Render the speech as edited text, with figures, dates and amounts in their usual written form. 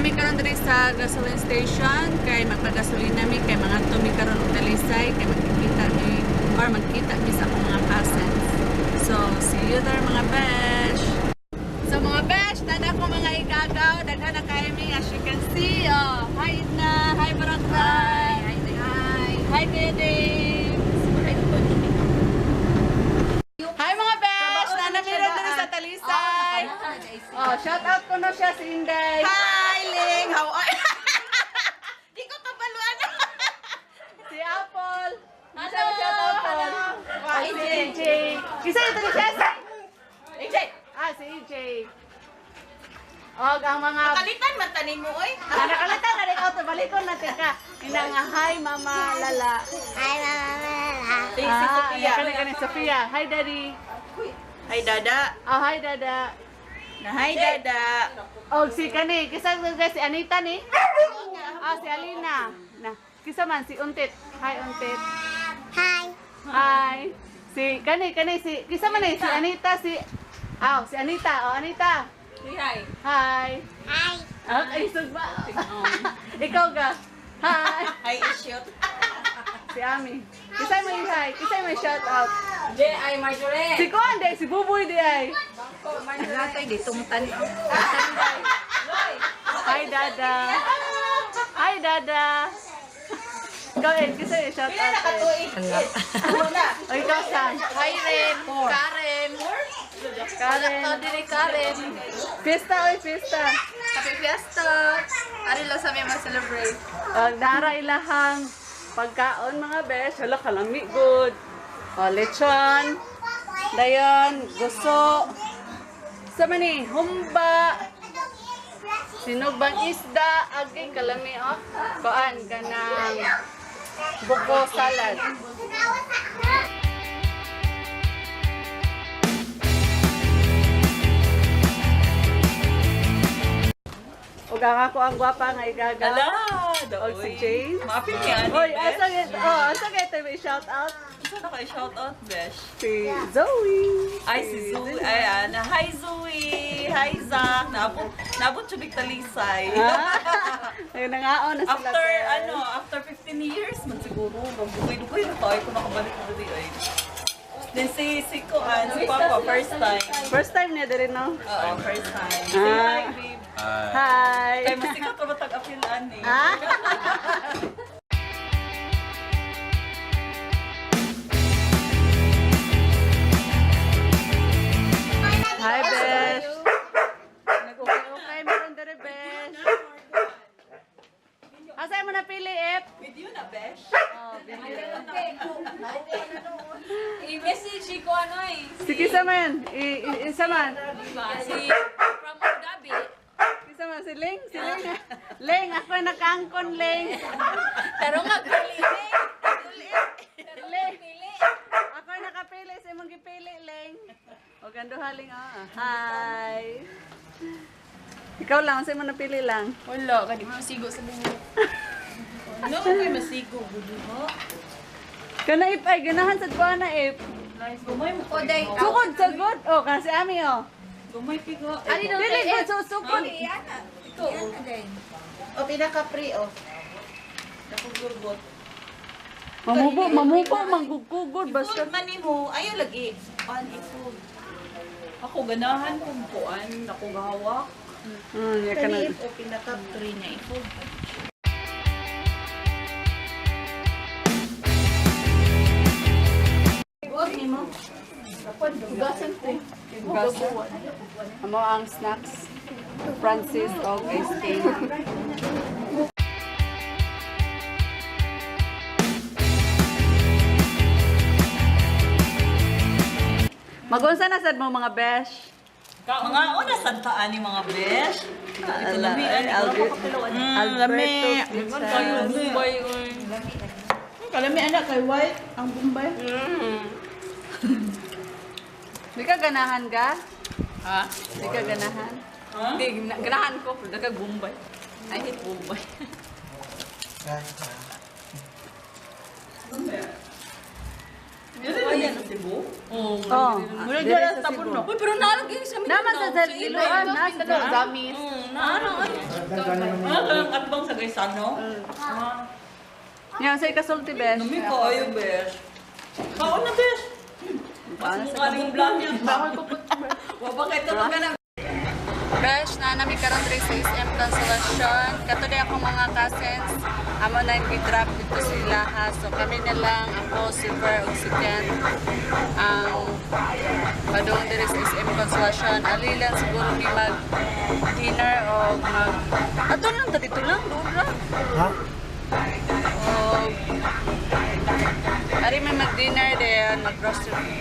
Nami karon diri sa gasoline station kay magpagasolina mi kay mga tumi karon og dalisay kay magkita mi or magkita mi sa akong mga cousins. So, see you there mga besh. So mga besh, tada ko mga igagaw, daghan na kay mi as you can see. Oh, hi Idna, hi Barangay. Hi. Hi Dede. Hi mga besh, nanamira diri sa Talisay. Oh, shout out ko na siya si Inday. Hi, Ling! How are you? Di ko kabaluan. Si Apple. Hello! Hello! Si AJ. Kisa ito ni siya? AJ! Si AJ. Og ang mga... Nakalitan man tanin mo, oy. Nakalitan na rin ako. Balikon natin ka. Ina nga, hi Mama Lala. Hi, Mama Mela. Si Sophia. Kani Sophia. Hi Daddy. Hi, Dada. Oh, hi Dada. Hi, Dada. Og si kani, kisa si Anita ni? Si Alina. Na, kisa man si Untit. Hi Untit. Hi. Hi. Si si kisa man si Anita si si Anita. Oh, Anita. Hi. Hi. Hi. Ay, sugba. Ikaw ga. Hi. Hi, Isyot. Si Ami. Kisay may hi. Kisay may shout out. J.I. Marjorie. Si Kuan de, si Buboy di ay. Natay di tungtan. Hi Dada. Hi Dada. Ikaw kisay may shout out. Ay, ikaw san? Hi, Ren. Karen. Karen. Dili Karen. Fiesta oy, fiesta. Happy Fiesta. Ari lang sa may mag-celebrate. Dara ilahang pagkaon mga besh. Hala kalami good. Lechon. Dayon, guso. Sa mani, humba. Sinugbang isda. Agay kalami Kuan kanang buko salad. O ako ang gwapa nga igaga. Ala, O si James. Maapin niya. Oy, asa gayta may shout out Saan ako i-shout out, Besh? si Zoe. Ay, si Zoe. Ayan. Hi, Zoe. Hi, Zach. Nabot siya Talisay. Ay nangaon na sila. After, guys. after 15 years, man siguro, magdugoy-dugoy na tayo kung nakabalik na dito ay. Then si Papa, first time. First time niya din, no? Oo, first time. Say hi, babe. Hi. Kaya mas sikat pa ba tag-apilan eh. Hi, Besh. Nag-okay meron dere, Besh. Asa mo napili, Ep? Video na, Besh. I-message si ko ano eh. Sige sa man. Isa man. Si from Abu Dhabi. Isa man. Si Ling. Si Ling. Ling, ako yung nakaangkon, Ling. Pero nga pili. Ling. Ako yung nakapili. Sa imong gipili, Ling. O gando haling, Hi. Ikaw lang. Sa imong napili lang. Wala, kadi mo sigo sa buhok. Ano ko kayo masigo, budo mo? Kana Ip ay ganahan sa kuha na Ip. Gumay mo. Oday. Sukod, sugod. O, kasi Ami, Gumay pigo. Ari no Dili, kay good, sukod. Ito, O, pinaka-pre, o. nakugurgot. Mamubo, manggugugod. Basta. Food man mo, ayaw lagi. Food. Ako ganahan kung kuan, ako gahawak. Yan ka na. Kani o pinaka-pre niya i-food. Huwag ni mo. Hugasan ko. Hugasan. Amo ang snacks. Francis o ice cream. Magunsa na sad mo mga besh. Mga una santaan ni mga besh. Ito lami. Alberto Lami. Pizza. Boy oy. Kalami anak kay white ang Bombay. Di ka ganahan ga? Ha? Di ka ganahan? Hindi, ganahan ko. Nagkag Bombay. I hate Bombay. Dili ba yan sa Cebu? Oo. Oh. Mura Dili dyan sa tapon Cebu. no. Uy, pero nalagay sa Naman sa Iloan, na sa Gamis. Gamis. Ano? Ano ang atbang sa Gaisano? Yan, say kasulti, besh. Nami ko ayo, besh. Kaon na, besh. Paano sa kaling vlog niya? Wapa kayo tulog ka na. Besh, na nami karon diri sa SM Consolacion. Katuloy ako mga cousins. Amo na yung drop dito sa ilaha. So kami na lang, ako, Silver, ug si Ken, ang padung diri sa SM Consolacion. Alilan siguro ni mag-dinner o mag... Ato lang, dito lang, doon lang. Ha? O... Ari may mag-dinner din, mag-grocery.